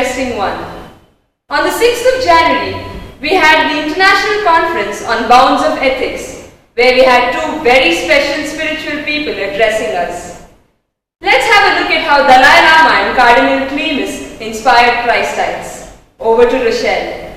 interesting one. On the 6th of January, we had the International Conference on Bounds of Ethics, where we had two very special spiritual people addressing us. Let's have a look at how Dalai Lama and Cardinal Clemis inspired Christites. Over to Rochelle.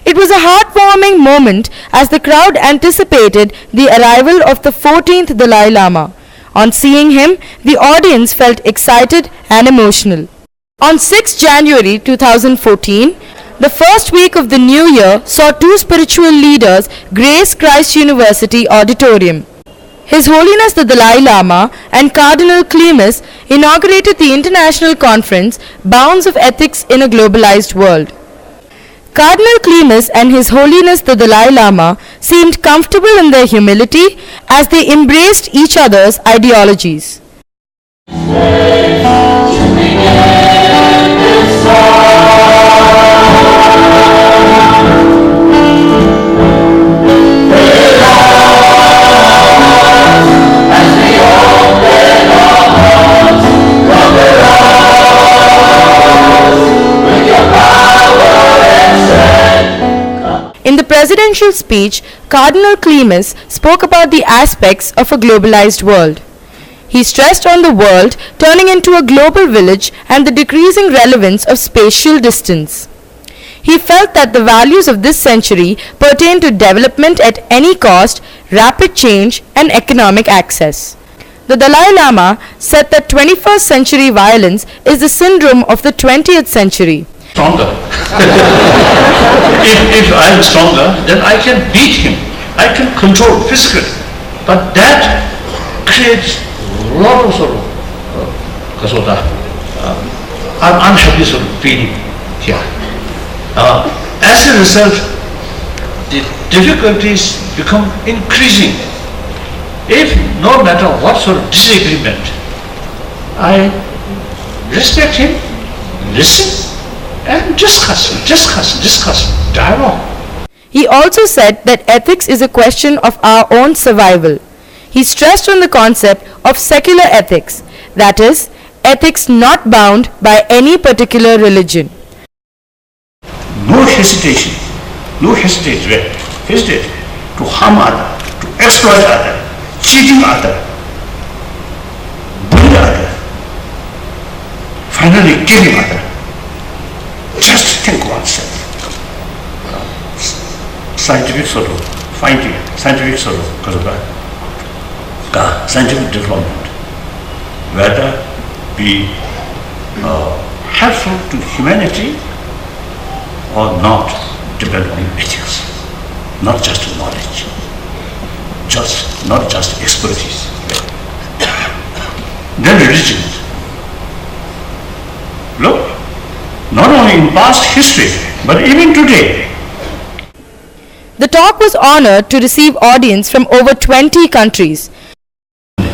It was a heartwarming moment as the crowd anticipated the arrival of the 14th Dalai Lama. On seeing him, the audience felt excited and emotional. On 6 January 2014, the first week of the new year saw two spiritual leaders grace Christ University Auditorium. His Holiness the Dalai Lama and Cardinal Clemis inaugurated the international conference Bounds of Ethics in a Globalized World. Cardinal Clemis and His Holiness the Dalai Lama seemed comfortable in their humility as they embraced each other's ideologies. In the presidential speech, Cardinal Clemis spoke about the aspects of a globalized world. He stressed on the world turning into a global village and the decreasing relevance of spatial distance. He felt that the values of this century pertain to development at any cost, rapid change, and economic access. The Dalai Lama said that 21st century violence is the syndrome of the 20th century. Stronger. if I am stronger, then I can beat him. I can control physically. But that creates a lot of sort of unhappy sort of feeling here. As a result, the difficulties become increasing. If no matter what sort of disagreement, I respect him, listen, and discuss, dialogue. He also said that ethics is a question of our own survival. He stressed on the concept of secular ethics, that is, ethics not bound by any particular religion. No hesitation to harm other, to exploit other, cheating other, bully other, finally killing other. Just think oneself. Scientific development, whether be helpful to humanity or not, depend on ethics, not just knowledge, not just expertise. Then religion. Look, not only in past history, but even today. The talk was honored to receive audience from over 20 countries.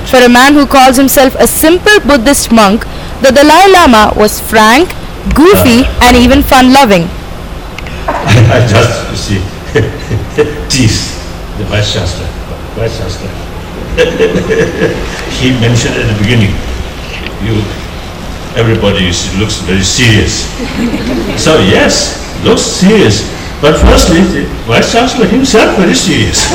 For a man who calls himself a simple Buddhist monk, the Dalai Lama was frank, goofy, and even fun-loving. I just tease the Vice Chancellor. He mentioned at the beginning, everybody looks very serious. So yes, looks serious. But firstly, the Vice Chancellor himself very serious.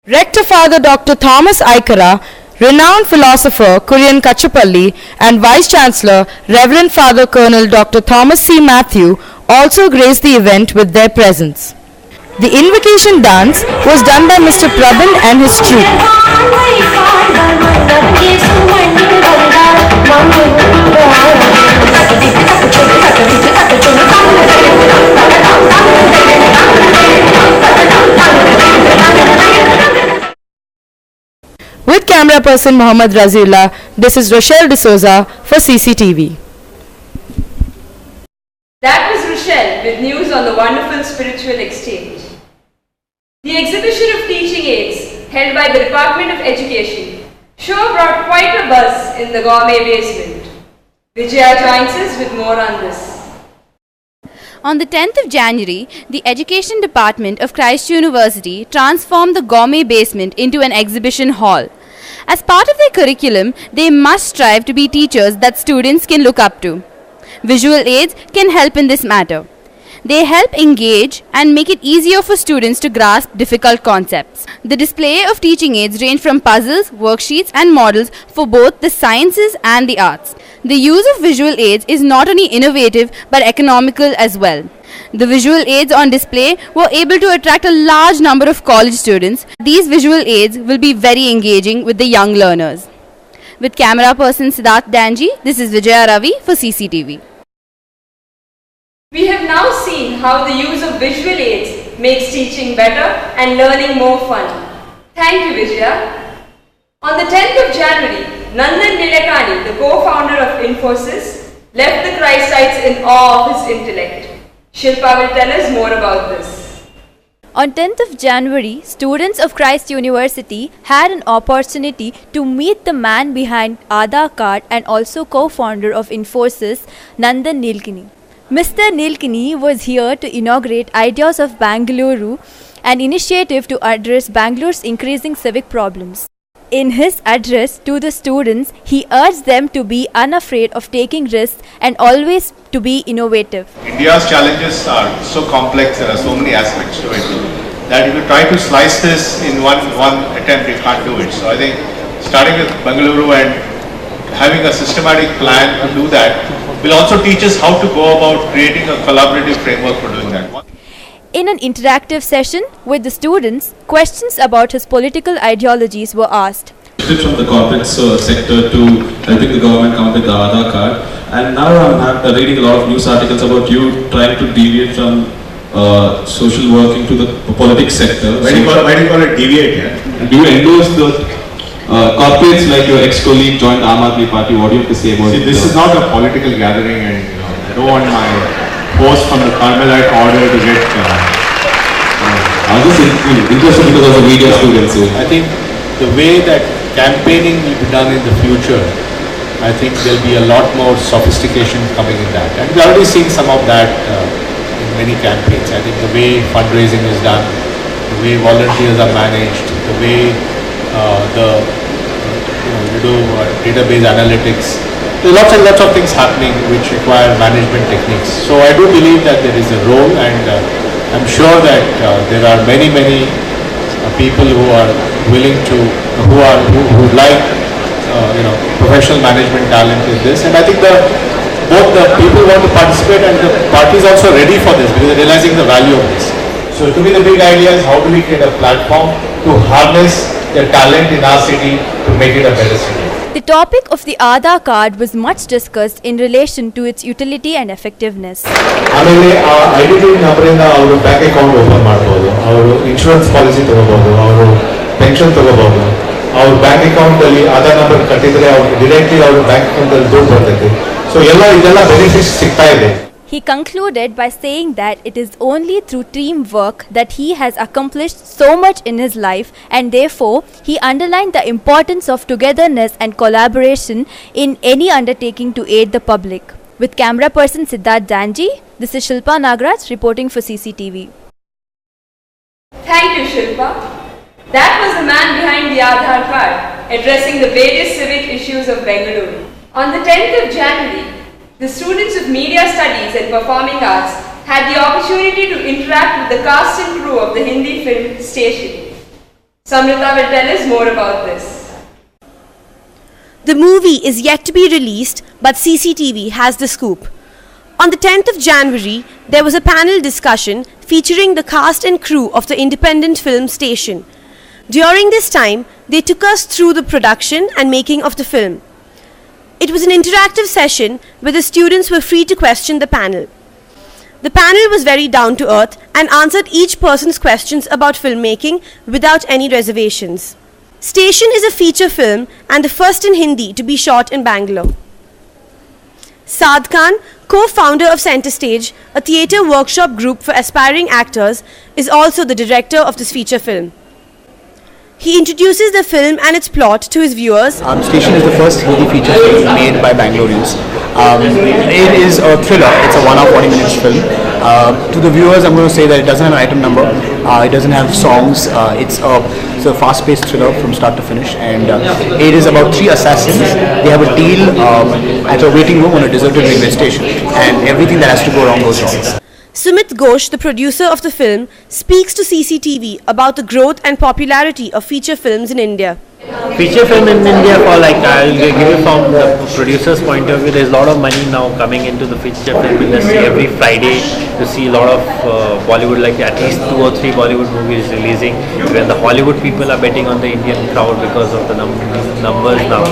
Rector Father Dr. Thomas Aikara, renowned philosopher Kurian Kachapalli, and Vice Chancellor Reverend Father Colonel Dr. Thomas C. Matthew also graced the event with their presence. The invocation dance was done by Mr. Prabin and his troupe. With camera person Mohammad Raziullah, this is Rochelle D'Souza for CCTV. That was Rochelle with news on the wonderful spiritual exchange. The exhibition of teaching aids held by the Department of Education sure brought quite a buzz in the gourmet basement. Vijaya joins us with more on this. On the 10th of January, the Education Department of Christ University transformed the gourmet basement into an exhibition hall. As part of their curriculum, they must strive to be teachers that students can look up to. Visual aids can help in this matter. They help engage and make it easier for students to grasp difficult concepts. The display of teaching aids range from puzzles, worksheets and models for both the sciences and the arts. The use of visual aids is not only innovative but economical as well. The visual aids on display were able to attract a large number of college students. These visual aids will be very engaging with the young learners. With camera person Siddharth Danji, this is Vijaya Ravi for CCTV. We have now seen how the use of visual aids makes teaching better and learning more fun. Thank you, Vijaya. On the 10th of January, Nandan Nilekani, the co-founder of Infosys, left the Christ sites in awe of his intellect. Shilpa will tell us more about this. On 10th of January, students of Christ University had an opportunity to meet the man behind Aadhaar card and also co-founder of Infosys, Nandan Nilekani. Mr. Nilekani was here to inaugurate Ideas of Bangalore, an initiative to address Bangalore's increasing civic problems. In his address to the students, he urged them to be unafraid of taking risks and always to be innovative. India's challenges are so complex, there are so many aspects to it, that if you try to slice this in one attempt, you can't do it. So I think starting with Bangalore and having a systematic plan to do that will also teach us how to go about creating a collaborative framework for doing that. In an interactive session with the students, questions about his political ideologies were asked. From the corporate sector to helping the government come up with the Aadhaar card, and now I'm reading a lot of news articles about you trying to deviate from social work into the politics sector. Why do you call it deviate? Yeah? Do you endorse the corporates like your ex-colleague joined Aam Aadmi Party? What do you have to say about it? See, this is not a political gathering, and I don't want my post from the Carmelite order to get... I was just interested because of the media students. I think the way that campaigning will be done in the future, I think there'll be a lot more sophistication coming in that. And we've already seen some of that in many campaigns. I think the way fundraising is done, the way volunteers are managed, the way you do database analytics. There are lots and lots of things happening which require management techniques. So I do believe that there is a role, and I'm sure that there are many people who are willing to, who like professional management talent in this. And I think both the people who want to participate and the party is also ready for this because they're realizing the value of this. So to me the big idea is how do we create a platform to harness the talent in our city to make it a better city. The topic of the Aadhaar card was much discussed in relation to its utility and effectiveness. ಆಮೇಲೆ ಆ identity ನಂಬರಿಂದ ಅವರು bank account open ಮಾಡಬಹುದು, ಅವರು insurance policy ತಗೋಬಹುದು, ಅವರು pension ತಗೋಬಹುದು, ಅವ್ರ ಬ್ಯಾಂಕ್ ಅಕೌಂಟ್ ಅಲ್ಲಿ ಆಧಾರ್ ನಂಬರ್ ಕಟ್ಟಿದ್ರೆ ಅವ್ರಿಗೆ ಡೈರೆಕ್ಟ್ಲಿ ಅವ್ರ ಬ್ಯಾಂಕ್ ಅಕೌಂಟ್ ಅಲ್ಲಿ ದುಡ್ಡು ಬರ್ತೈತೆ. ಸೊ ಇದೆಲ್ಲ ಬೆನಿಫಿಟ್ಸ್ ಸಿಗ್ತಾ ಇದೆ. He concluded by saying that it is only through teamwork that he has accomplished so much in his life, and therefore he underlined the importance of togetherness and collaboration in any undertaking to aid the public. With camera person Siddharth Danji, this is Shilpa Nagraj reporting for CCTV. Thank you, Shilpa. That was the man behind the Aadhaar card, addressing the various civic issues of Bengaluru. On the 10th of January, the students of Media Studies and Performing Arts had the opportunity to interact with the cast and crew of the Hindi film Station. Samrita will tell us more about this. The movie is yet to be released, but CCTV has the scoop. On the 10th of January, there was a panel discussion featuring the cast and crew of the independent film Station. During this time, they took us through the production and making of the film. It was an interactive session where the students were free to question the panel. The panel was very down to earth and answered each person's questions about filmmaking without any reservations. Station is a feature film and the first in Hindi to be shot in Bangalore. Saad Khan, Co-founder of Center Stage, a theatre workshop group for aspiring actors, is also the director of this feature film. He introduces the film and its plot to his viewers. Station is the first Hindi feature film made by Bangaloreans. It is a thriller. It's a 1 hour 40 minutes film. To the viewers, I'm going to say that it doesn't have an item number. It doesn't have songs. It's a fast-paced thriller from start to finish, and it is about 3 assassins. They have a deal at a waiting room on a deserted railway station, and everything that has to go wrong goes wrong. Sumit Ghosh, the producer of the film, speaks to CCTV about the growth and popularity of feature films in India. Feature film in India, I'll give you from the producer's point of view, there's a lot of money now coming into the feature film industry. Every Friday you see a lot of Bollywood, like at least 2 or 3 Bollywood movies releasing, when the Hollywood people are betting on the Indian crowd because of the numbers now.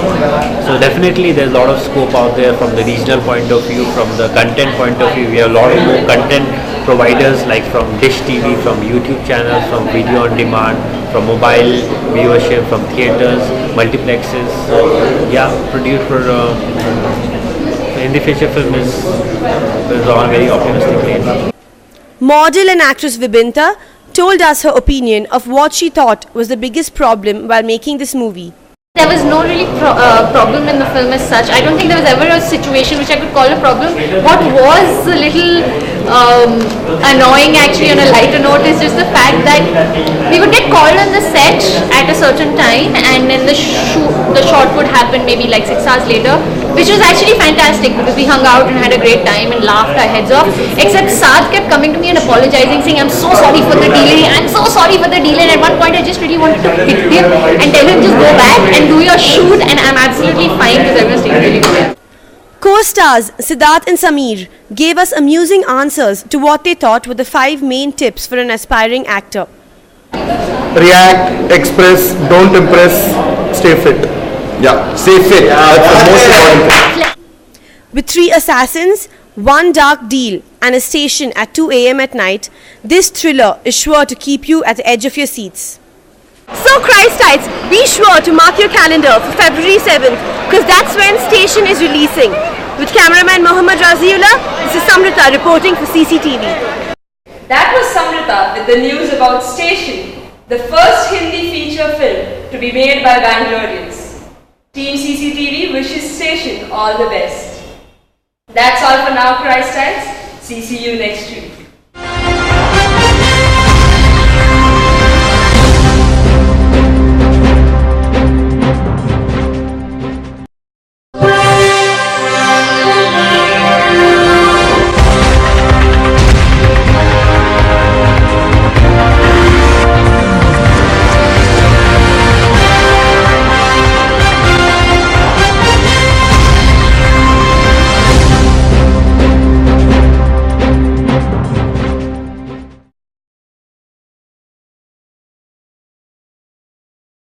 So definitely there's a lot of scope out there from the regional point of view, from the content point of view. We have a lot of more content providers like from Dish TV, from YouTube channels, from video on demand, from mobile viewership, from theatres, multiplexes. So yeah, Hindi feature film is on very optimistically. Model and actress Vibinta told us her opinion of what she thought was the biggest problem while making this movie. There was no really problem in the film as such. I don't think there was ever a situation which I could call a problem. What was a little annoying actually on a lighter note is just the fact that we would get called on the set at a certain time, and then the shot would happen maybe like 6 hours later, which was actually fantastic because we hung out and had a great time and laughed our heads off, except Saad kept coming to me and apologizing, saying I'm so sorry for the delay, I'm so sorry for the delay, and at one point I just really wanted to hit him and tell him just go back and do your shoot, and I'm absolutely fine because everyone's taking really good. Co-stars Siddharth and Sameer gave us amusing answers to what they thought were the 5 main tips for an aspiring actor. React, express, don't impress, stay fit. Yeah, stay fit. That's the most important thing. With 3 assassins, 1 dark deal and a station at 2 a.m. at night, this thriller is sure to keep you at the edge of your seats. So Christites, be sure to mark your calendar for February 7th because that's when Station is releasing. With cameraman Mohammad Raziullah, this is Samrita reporting for CCTV. That was Samrita with the news about Station, the first Hindi feature film to be made by Bangaloreans. Team CCTV wishes Station all the best. That's all for now, Christites. See you next week.